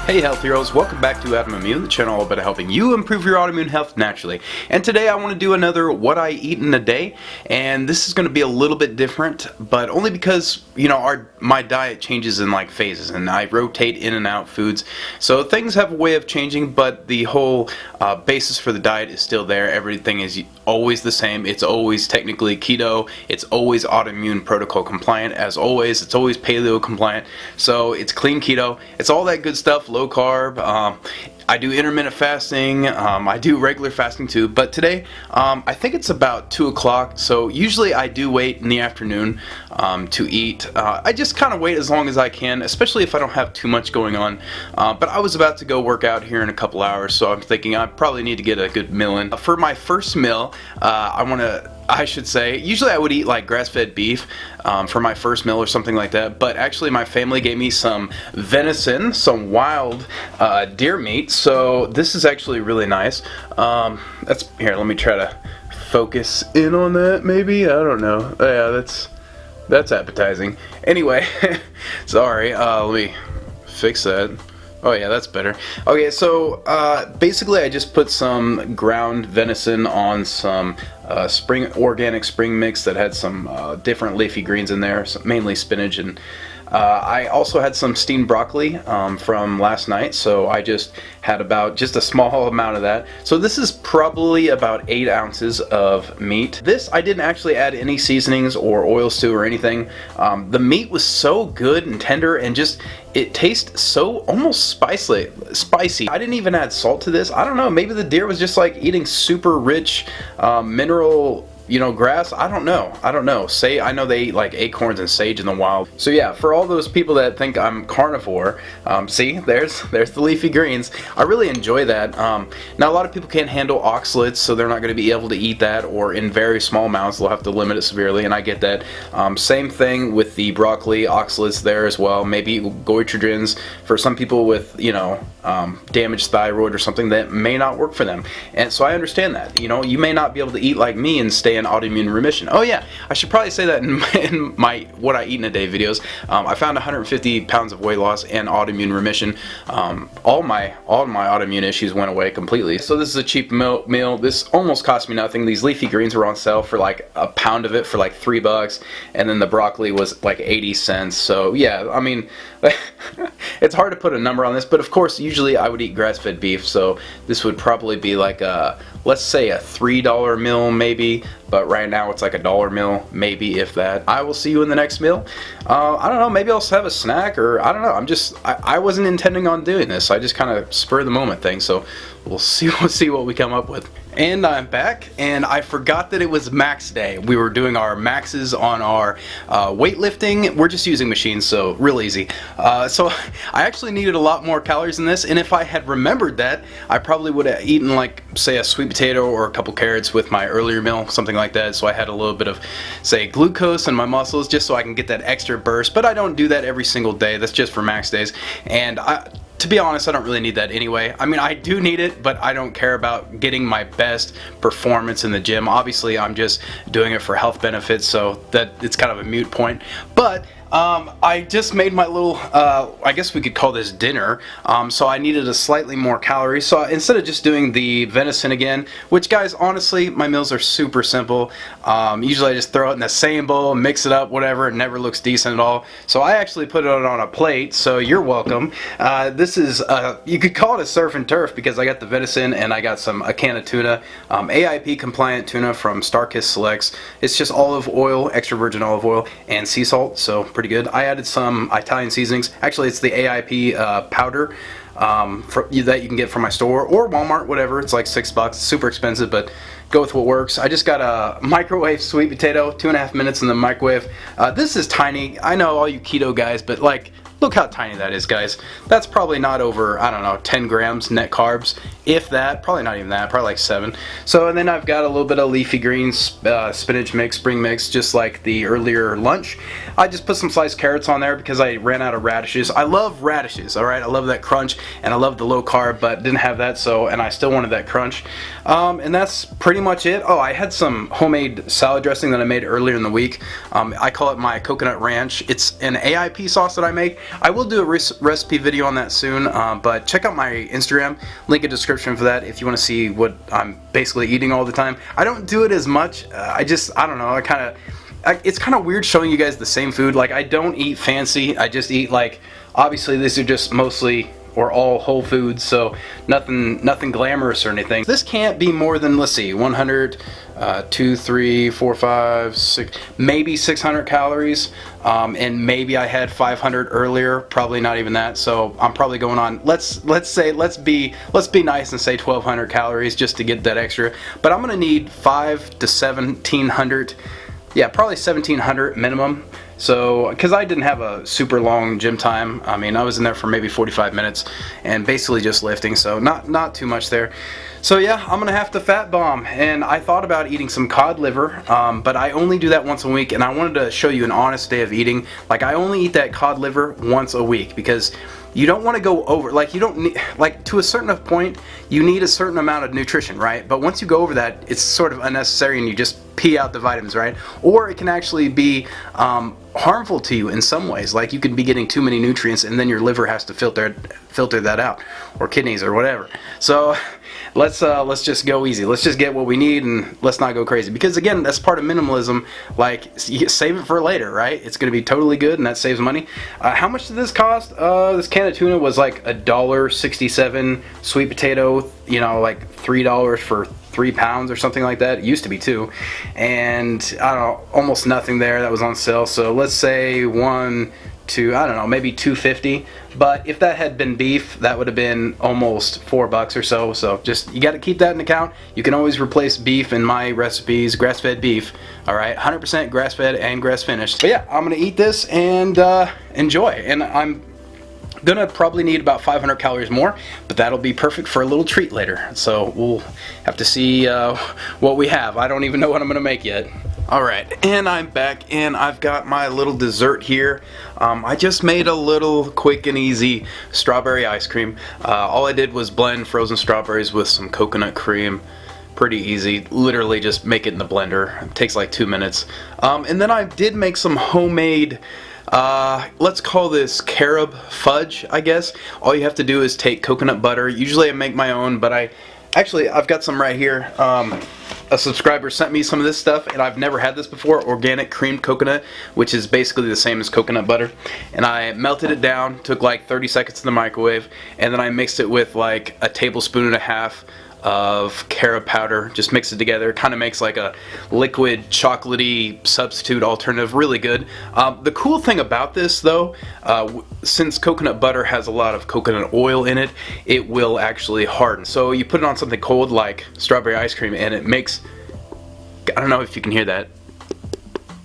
Hey health heroes, welcome back to Adamimmune, the channel all about helping you improve your autoimmune health naturally. And today I want to do another what I eat in a day, and this is going to be a little bit different, but only because, you know, my diet changes in like phases and I rotate in and out foods. So things have a way of changing, but the whole basis for the diet is still there. Everything is always the same. It's always technically keto. It's always Autoimmune Protocol compliant as always. It's always paleo compliant. So it's clean keto. It's all that good stuff. Low carb. I do intermittent fasting. I do regular fasting too. But today, I think it's about 2 o'clock. So usually I do wait in the afternoon to eat. I just kind of wait as long as I can, especially if I don't have too much going on. But I was about to go work out here in a couple hours, so I'm thinking I probably need to get a good meal in. For my first meal, I should say, usually I would eat like grass-fed beef for my first meal or something like that, but actually my family gave me some venison, some wild deer meat, so this is actually really nice. Here, let me try to focus in on that maybe, I don't know. Yeah, that's appetizing. Anyway, sorry, let me fix that. Oh yeah, that's better. Okay, so basically I just put some ground venison on some organic spring mix that had some different leafy greens in there, mainly spinach, and I also had some steamed broccoli from last night, so I just had about just a small amount of that. So this is probably about 8 ounces of meat. This I didn't actually add any seasonings or oils to or anything. The meat was so good and tender, and just it tastes so almost spicy. I didn't even add salt to this. I don't know, maybe the deer was just like eating super rich mineral, you know, grass. I don't know. I know they eat like acorns and sage in the wild. So yeah, for all those people that think I'm carnivore, see, there's the leafy greens. I really enjoy that. Now a lot of people can't handle oxalates, so they're not going to be able to eat that, or in very small amounts. They'll have to limit it severely, and I get that. Same thing with the broccoli, oxalates there as well. Maybe goitrogens for some people with, you know, damaged thyroid or something that may not work for them. And so I understand that. You know, you may not be able to eat like me and stay in autoimmune remission. Oh yeah, I should probably say that in my what I eat in a day videos. I found 150 pounds of weight loss and autoimmune remission. All my autoimmune issues went away completely. So this is a cheap meal. This almost cost me nothing. These leafy greens were on sale for like a pound of it for like $3, and then the broccoli was like 80 cents. So yeah, I mean, it's hard to put a number on this, but of course usually I would eat grass-fed beef, so this would probably be like a, let's say a $3 meal maybe, but right now it's like $1 meal, maybe, if that. I will see you in the next meal. I don't know, maybe I'll have a snack, or I don't know. I wasn't intending on doing this. I just kind of spur of the moment thing, so we'll see what we come up with. And I'm back, and I forgot that it was max day. We were doing our maxes on our weightlifting. We're just using machines, so real easy. So I actually needed a lot more calories in this, and if I had remembered that, I probably would have eaten like, say, a sweet potato or a couple carrots with my earlier meal, something like that, so I had a little bit of, say, glucose in my muscles, just so I can get that extra burst. But I don't do that every single day. That's just for max days, and to be honest, I don't really need that anyway. I mean, I do need it, but I don't care about getting my best performance in the gym. Obviously, I'm just doing it for health benefits, so that it's kind of a moot point. But I just made my little, I guess we could call this dinner, so I needed a slightly more calories. So instead of just doing the venison again, which, guys, honestly, my meals are super simple. Usually I just throw it in the same bowl, mix it up, whatever. It never looks decent at all. So I actually put it on a plate, so you're welcome. This is, you could call it a surf and turf, because I got the venison and I got a can of tuna, AIP compliant tuna from Starkist Selects. It's just olive oil, extra virgin olive oil, and sea salt, so pretty good. I added some Italian seasonings. Actually, it's the AIP powder that you can get from my store or Walmart, whatever. It's like $6. It's super expensive, but go with what works. I just got a microwave sweet potato, 2.5 minutes in the microwave. This is tiny. I know all you keto guys, but like, look how tiny that is, guys. That's probably not over, I don't know, 10 grams net carbs, if that, probably not even that, probably like 7. So, and then I've got a little bit of leafy greens, spinach mix, spring mix, just like the earlier lunch. I just put some sliced carrots on there because I ran out of radishes. I love radishes, alright? I love that crunch, and I love the low carb, but didn't have that, so, and I still wanted that crunch. And that's pretty much it. Oh, I had some homemade salad dressing that I made earlier in the week. I call it my coconut ranch. It's an AIP sauce that I make. I will do a recipe video on that soon, but check out my Instagram, link in the description for that if you want to see what I'm basically eating all the time. I don't do it as much. I don't know. It's kind of weird showing you guys the same food. Like, I don't eat fancy. I just eat, like, obviously these are just mostly or all whole foods, so nothing glamorous or anything. This can't be more than, let's see, 100, 2, 3, 4, 5, 6, maybe 600 calories, and maybe I had 500 earlier, probably not even that, so I'm probably going on, let's be nice and say 1200 calories just to get that extra, but I'm gonna need 5 to 1700, yeah, probably 1700 minimum. So, because I didn't have a super long gym time, I mean, I was in there for maybe 45 minutes and basically just lifting, so not too much there. So yeah, I'm gonna have to fat bomb, and I thought about eating some cod liver, but I only do that once a week, and I wanted to show you an honest day of eating. Like, I only eat that cod liver once a week because you don't want to go over, like, you don't need, like, to a certain point you need a certain amount of nutrition, right? But once you go over that, it's sort of unnecessary and you just pee out the vitamins, right? Or it can actually be harmful to you in some ways. Like, you could be getting too many nutrients and then your liver has to filter that out, or kidneys or whatever. So let's just go easy. Let's just get what we need and let's not go crazy, because again, that's part of minimalism. Like, you save it for later, right? It's gonna be totally good and that saves money. How much did this cost? This can of tuna was like $1.67. Sweet potato, you know, like $3 for 3 pounds or something like that. It used to be 2, and I don't know, almost nothing there that was on sale. So let's say 1, 2, I don't know, maybe $2.50. But if that had been beef, that would have been almost $4 or so. So just, you got to keep that in account. You can always replace beef in my recipes, grass-fed beef. All right, 100% grass-fed and grass-finished. But yeah, I'm gonna eat this and enjoy. And I'm gonna probably need about 500 calories more, but that'll be perfect for a little treat later. So we'll have to see what we have. I don't even know what I'm gonna make yet. Alright, and I'm back, and I've got my little dessert here. I just made a little quick and easy strawberry ice cream. All I did was blend frozen strawberries with some coconut cream. Pretty easy, literally just make it in the blender. It takes like 2 minutes. And then I did make some homemade, let's call this carob fudge, I guess. All you have to do is take coconut butter. Usually I make my own, but I've got some right here. A subscriber sent me some of this stuff, and I've never had this before. Organic creamed coconut, which is basically the same as coconut butter. And I melted it down, took like 30 seconds in the microwave, and then I mixed it with like a tablespoon and a half of carob powder. Just mix it together. Kind of makes like a liquid chocolatey substitute alternative. Really good. The cool thing about this though, since coconut butter has a lot of coconut oil in it, it will actually harden. So you put it on something cold like strawberry ice cream and it makes, I don't know if you can hear that,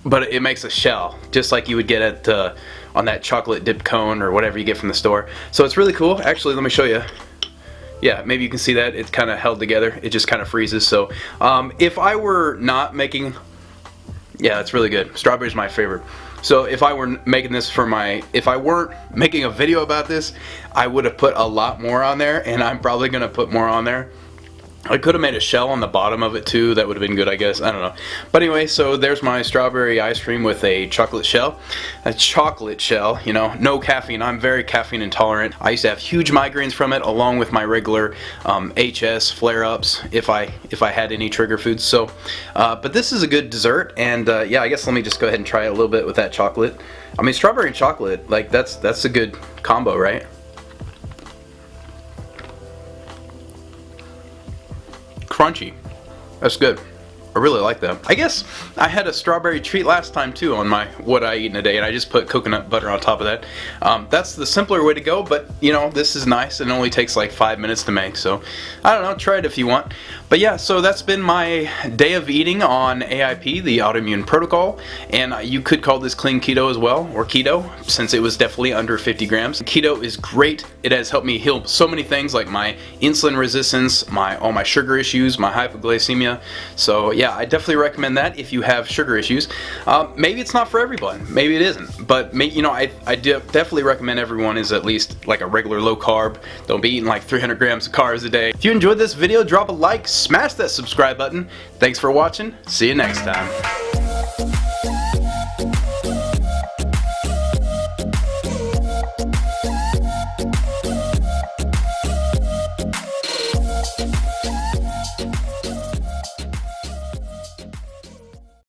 but it makes a shell just like you would get at on that chocolate dip cone or whatever you get from the store. So it's really cool. Actually, let me show you. Yeah, maybe you can see that it's kind of held together. It just kind of freezes. So if I were not making, yeah, it's really good. Strawberry's my favorite. So if I were making this for if I weren't making a video about this, I would have put a lot more on there, and I'm probably gonna put more on there. I could have made a shell on the bottom of it too. That would have been good, I guess. I don't know. But anyway, so there's my strawberry ice cream with a chocolate shell. A chocolate shell, you know, no caffeine. I'm very caffeine intolerant. I used to have huge migraines from it, along with my regular HS flare-ups if I had any trigger foods. So, but this is a good dessert, and yeah, I guess let me just go ahead and try it a little bit with that chocolate. I mean, strawberry and chocolate, like that's a good combo, right? Crunchy. That's good. I really like that. I guess I had a strawberry treat last time too on my what I eat in a day, and I just put coconut butter on top of that. That's the simpler way to go, but you know, this is nice and it only takes like 5 minutes to make, so I don't know, try it if you want. But yeah, so that's been my day of eating on AIP, the Autoimmune Protocol, and you could call this clean keto as well, or keto, since it was definitely under 50 grams. Keto is great. It has helped me heal so many things like my insulin resistance, all my sugar issues, my hypoglycemia. So yeah, I definitely recommend that if you have sugar issues. Maybe it's not for everyone, maybe it isn't, but you know, I definitely recommend everyone is at least like a regular low carb. Don't be eating like 300 grams of carbs a day. If you enjoyed this video, drop a like, smash that subscribe button. Thanks for watching. See you next time.